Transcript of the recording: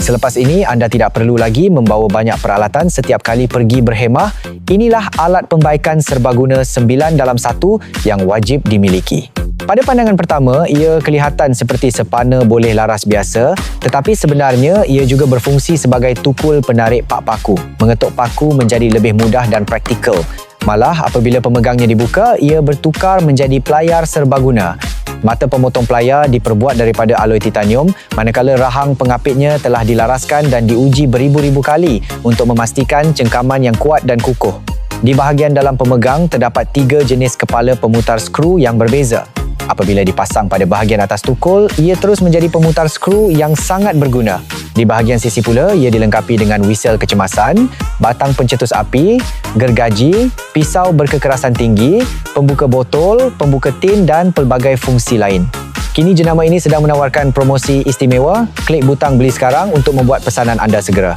Selepas ini, anda tidak perlu lagi membawa banyak peralatan setiap kali pergi berhemah. Inilah alat pembaikan serbaguna 9 dalam 1 yang wajib dimiliki. Pada pandangan pertama, ia kelihatan seperti sepana boleh laras biasa, tetapi sebenarnya ia juga berfungsi sebagai tukul penarik pak paku. Mengetuk paku menjadi lebih mudah dan praktikal. Malah, apabila pemegangnya dibuka, ia bertukar menjadi pelayar serbaguna. Mata pemotong pelayar diperbuat daripada aloi titanium, manakala rahang pengapitnya telah dilaraskan dan diuji beribu-ribu kali untuk memastikan cengkaman yang kuat dan kukuh. Di bahagian dalam pemegang, terdapat 3 jenis kepala pemutar skru yang berbeza. Apabila dipasang pada bahagian atas tukul, ia terus menjadi pemutar skru yang sangat berguna. Di bahagian sisi pula, ia dilengkapi dengan wisel kecemasan, batang pencetus api, gergaji, pisau berkekerasan tinggi, pembuka botol, pembuka tin dan pelbagai fungsi lain. Kini jenama ini sedang menawarkan promosi istimewa. Klik butang beli sekarang untuk membuat pesanan anda segera.